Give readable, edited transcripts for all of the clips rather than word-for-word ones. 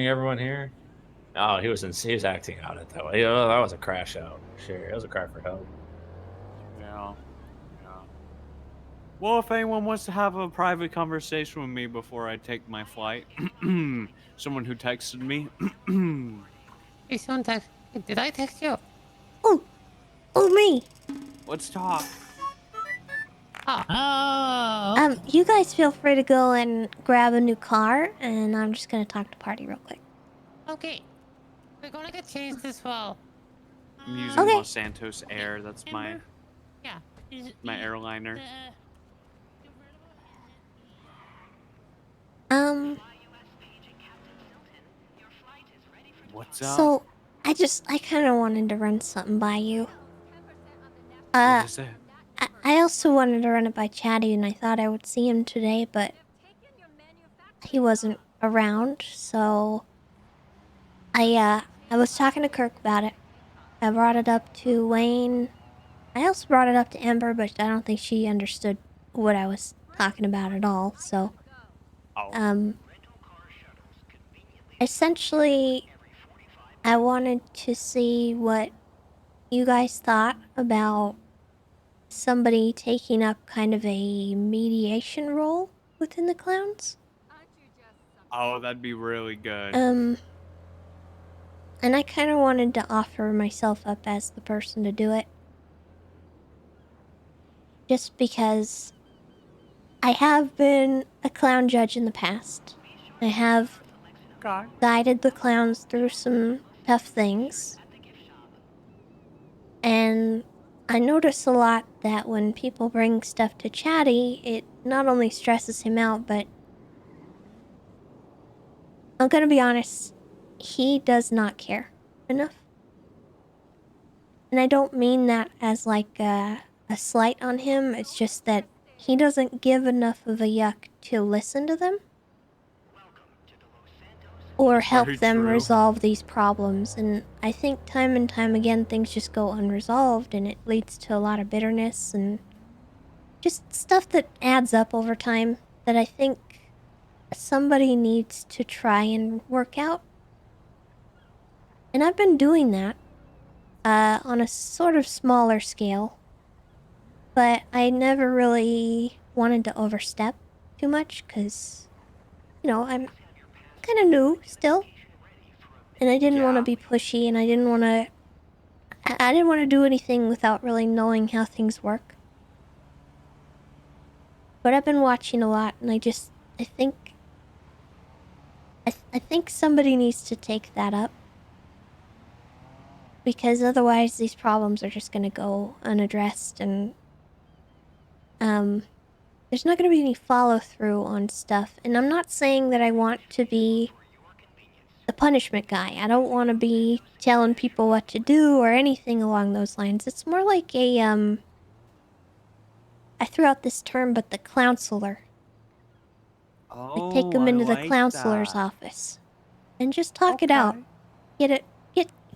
bring everyone here? Oh, he was acting out it though. That was a crash out. Sure, it was a cry for help. Yeah. Yeah. Well, if anyone wants to have a private conversation with me before I take my flight, someone who texted me, Hey, someone text. Did I text you? Oh, oh me. let's talk. Oh, You guys feel free to go and grab a new car, and I'm just gonna talk to Party real quick. okay. We're gonna get changed as well. I'm using Okay. Los Santos Air. That's my Amber? Yeah. my airliner. Um, What's up? so I kind of wanted to run something by you. What Uh, is it? I also wanted to run it by Chatty, and I thought I would see him today, but he wasn't around, so I was talking to Kirk about it. I brought it up to Wayne. I also brought it up to Amber, but I don't think she understood what I was talking about at all, so, Oh. essentially, I wanted to see what you guys thought about somebody taking up kind of a mediation role within the clowns. Oh, that'd be really good. Um, and I kind of wanted to offer myself up as the person to do it. Just because I have been a clown judge in the past. I have guided the clowns through some tough things. And I notice a lot that when people bring stuff to Chatty, it not only stresses him out, but I'm gonna be honest, he does not care enough. And I don't mean that as like a slight on him, it's just that he doesn't give enough of a yuck to listen to them or That's help very them true. resolve these problems. And I think time and time again things just go unresolved, and it leads to a lot of bitterness and just stuff that adds up over time that I think somebody needs to try and work out. And I've been doing that on a sort of smaller scale, but I never really wanted to overstep too much because, I'm kind of new still, and I didn't want to be pushy, and I didn't want to do anything without really knowing how things work. But I've been watching a lot, and I think I think somebody needs to take that up, because otherwise these problems are just gonna go unaddressed, and there's not gonna be any follow through on stuff. And I'm not saying that I want to be the punishment guy. I don't want to be telling people what to do or anything along those lines. It's more like I threw out this term, but the counselor. I take Oh, them I into the like counselor's that. office and just talk it out. Okay.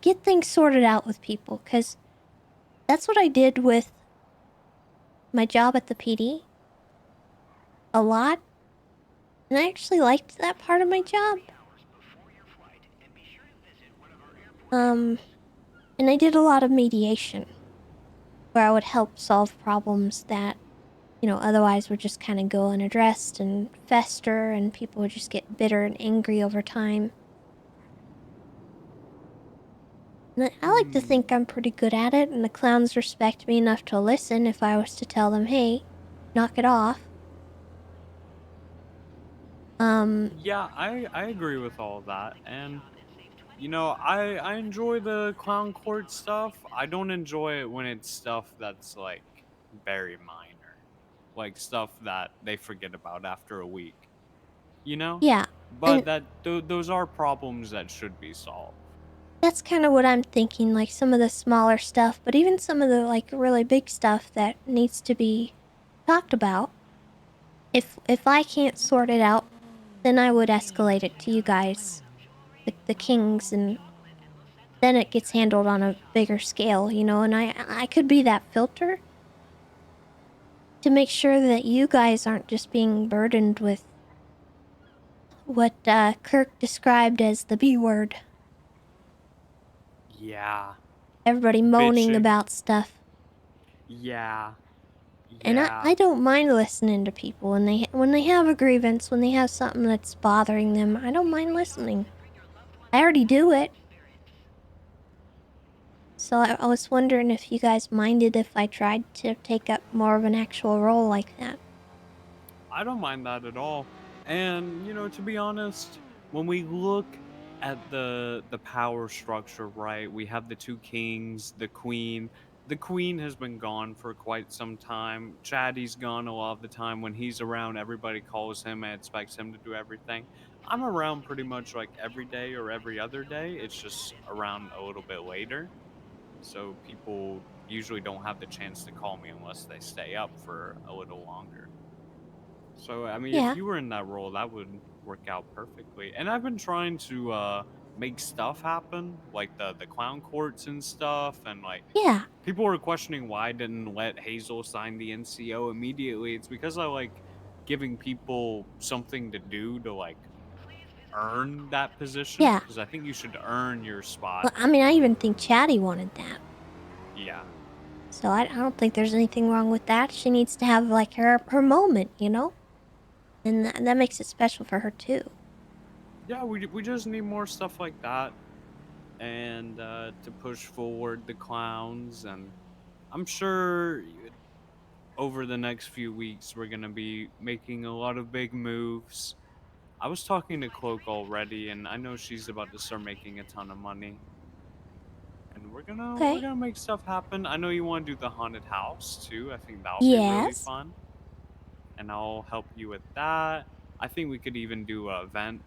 Get things sorted out with people, because that's what I did with my job at the PD. A lot. And I actually liked that part of my job. And I did a lot of mediation, where I would help solve problems that, otherwise would just kind of go unaddressed and fester, and people would just get bitter and angry over time. And I like to think I'm pretty good at it, and the clowns respect me enough to listen if I was to tell them, hey, knock it off. Yeah, I agree with all of that. And I enjoy the clown court stuff. I don't enjoy it when it's stuff that's like very minor. Like stuff that they forget about after a week. You know? Yeah, But and those are problems that should be solved. that's kind of what I'm thinking, like some of the smaller stuff, but even some of the like really big stuff that needs to be talked about. If I can't sort it out, then I would escalate it to you guys, the kings, and then it gets handled on a bigger scale, and I could be that filter to make sure that you guys aren't just being burdened with what Kirk described as the B word. Yeah. Everybody moaning Bitching. about stuff. Yeah. And Yeah. I don't mind listening to people when they have a grievance, when they have something that's bothering them. I don't mind listening. I already do it. So I was wondering if you guys minded if I tried to take up more of an actual role like that. I don't mind that at all. And to be honest, when we look at the power structure, right? We have the two kings, the queen. The queen has been gone for quite some time. Chatty's gone a lot of the time. When he's around, everybody calls him and expects him to do everything. I'm around pretty much like every day or every other day. It's just around a little bit later. So people usually don't have the chance to call me unless they stay up for a little longer. So, I mean, if Yeah, you were in that role, that would work out perfectly. And I've been trying to make stuff happen, like the clown courts and stuff, and like yeah, people were questioning why I didn't let Hazel sign the NCO immediately. It's because I like giving people something to do to like earn that position, yeah. because I think you should earn your spot. Well, I mean, I even think Chatty wanted that. Yeah. So I don't think there's anything wrong with that. She needs to have like her moment, you know? And that makes it special for her too. Yeah, we just need more stuff like that, and to push forward the clowns. And I'm sure over the next few weeks we're gonna be making a lot of big moves. I was talking to Cloak already, and I know she's about to start making a ton of money. And we're Okay. gonna make stuff happen. I know you want to do the haunted house too. I think that'll be really Yes. fun, and I'll help you with that. I think we could even do an event.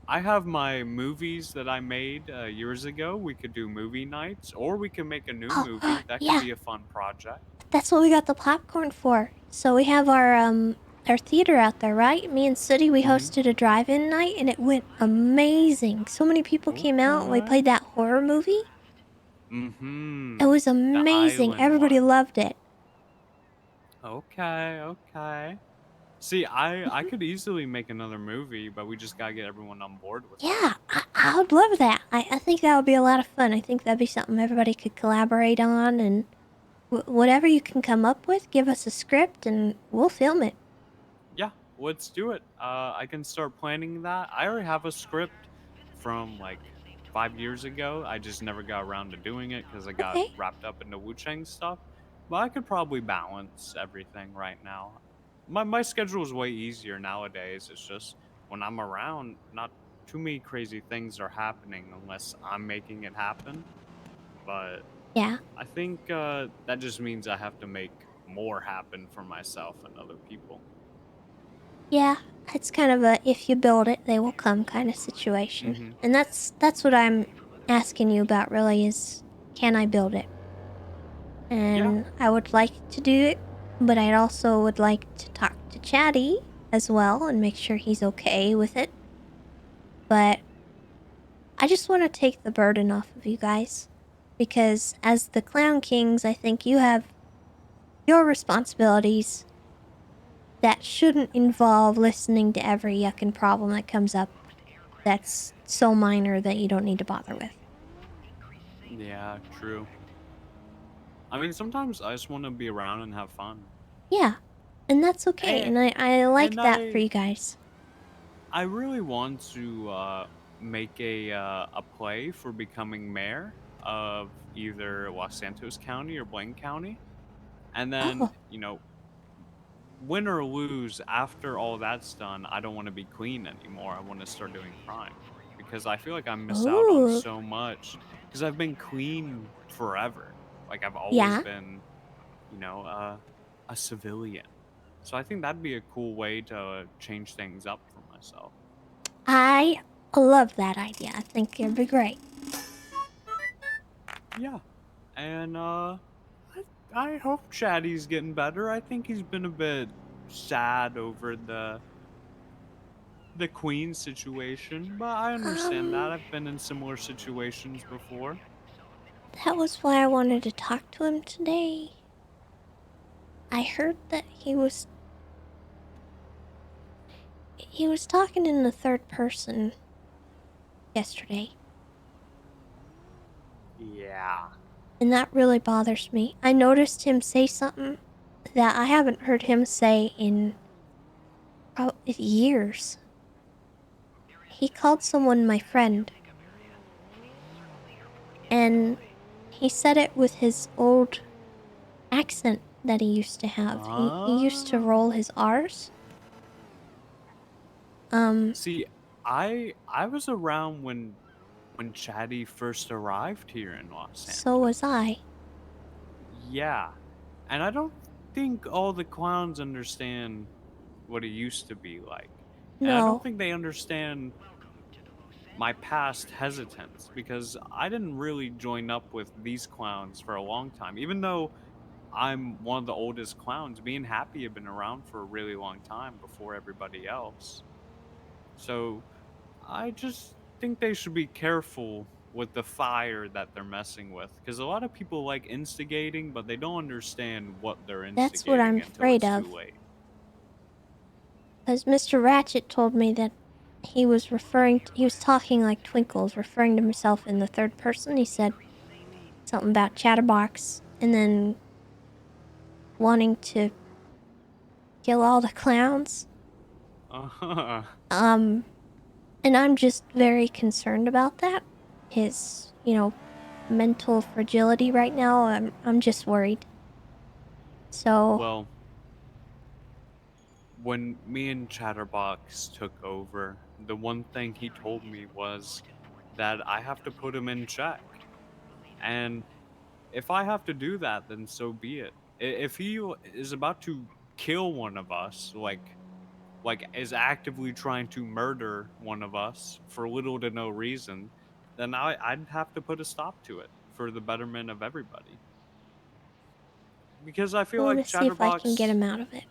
I have my movies that I made years ago. We could do movie nights, or we can make a new Oh, movie. That could yeah. be a fun project. That's what we got the popcorn for. So we have our theater out there, right? Me and City, we Mm-hmm. hosted a drive-in night and it went amazing. So many people came out and we Okay. played that horror movie. It Mm-hmm. was The amazing. island Everybody one. loved it. Okay, okay. See, I could easily make another movie, but we just gotta get everyone on board with it. Yeah, I would love that. I think that would be a lot of fun. I think that'd be something everybody could collaborate on, and whatever you can come up with, give us a script and we'll film it. Yeah, let's do it. I can start planning that. I already have a script from like 5 years ago. I just never got around to doing it because I got Okay. wrapped up into Wu Chang stuff. But I could probably balance everything right now. My schedule is way easier nowadays. It's just when I'm around, not too many crazy things are happening unless I'm making it happen. But Yeah. I think that just means I have to make more happen for myself and other people. Yeah, it's kind of a if you build it, they will come kind of situation. Mm-hmm. And that's what I'm asking you about really is can I build it? Yeah. And I would like to do it, but I also would like to talk to Chatty as well and make sure he's okay with it. But I just want to take the burden off of you guys because as the Clown Kings, I think you have your responsibilities that shouldn't involve listening to every yuckin' problem that comes up that's so minor that you don't need to bother with. Yeah, true. I mean, sometimes I just want to be around and have fun. Yeah, and that's okay, And, and I like and that for you guys. I really want to make a play for becoming mayor of either Los Santos County or Blaine County. And then, Oh, win or lose, after all that's done, I don't want to be queen anymore. I want to start doing crime because I feel like I miss out on ooh, so much because I've been queen forever. Like I've always yeah, been, a civilian. So I think that'd be a cool way to change things up for myself. I love that idea. I think it'd be great. Yeah. And I hope Chatty's getting better. I think he's been a bit sad over the queen situation, but I understand that. Um, I've been in similar situations before. that was why I wanted to talk to him today. I heard that he was He was talking in the third person yesterday, Yeah. and that really bothers me. I noticed him say something that I haven't heard him say in years. He called someone my friend, and he said it with his old accent that he used to have. He used to roll his R's. See, I was around when Chatty first arrived here in Los So was Angeles. I. Yeah. And I don't think all the clowns understand what it used to be like. And I don't No. think they understand my past hesitance because I didn't really join up with these clowns for a long time. Even though I'm one of the oldest clowns, me and Happy have been around for a really long time before everybody else. So I just think they should be careful with the fire that they're messing with because a lot of people like instigating, but they don't understand what they're That's what I'm instigating until afraid it's of. too late. Because Mr. Ratchet told me that he was talking like Twinkles, referring to himself in the third person. He said something about Chatterbox, and then wanting to kill all the clowns. Uh-huh. And I'm just very concerned about that. His, mental fragility right now. I'm just worried. So, Well, when me and Chatterbox took over, the one thing he told me was that I have to put him in check. And if I have to do that, then so be it. If he is about to kill one of us, like is actively trying to murder one of us for little to no reason, then I'd have to put a stop to it for the betterment of everybody. Because I I feel want like to see if I can get Chatterbox him out of it.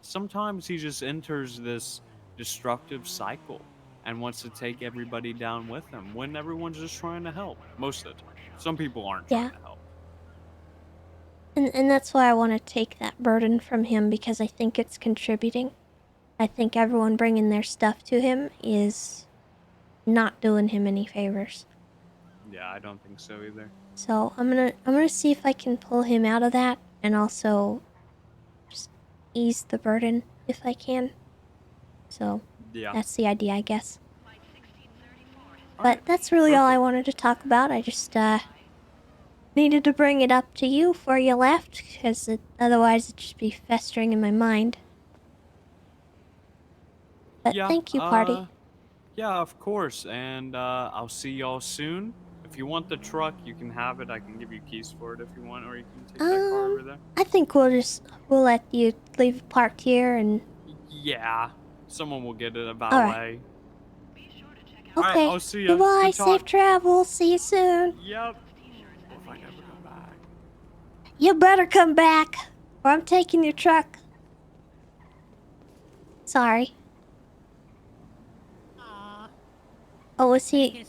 sometimes he just enters this destructive cycle and wants to take everybody down with him when everyone's just trying to help most of the time. Some people aren't Yeah. trying to help. And that's why I want to take that burden from him, because I think it's contributing. I think everyone bringing their stuff to him is not doing him any favors. Yeah, I don't think so either. So I'm gonna see if I can pull him out of that, and also just ease the burden if I can. So Yeah. that's the idea, I guess. All But right. that's really all I Perfect. wanted to talk about. I just needed to bring it up to you before you left, because otherwise it'd just be festering in my mind. But Yeah. thank you, party. Yeah, of course. And I'll see y'all soon. If you want the truck, you can have it. I can give you keys for it if you want, or you can take that car over there. I think we'll let you leave it parked here, and Yeah. Someone will get it a all right. valet. All right, Okay. I'll see ya. Goodbye. Good Safe talk. travels. See you soon. Yep. If I never come back. You better come back, or I'm taking your truck. Sorry. Aw. Oh, was he?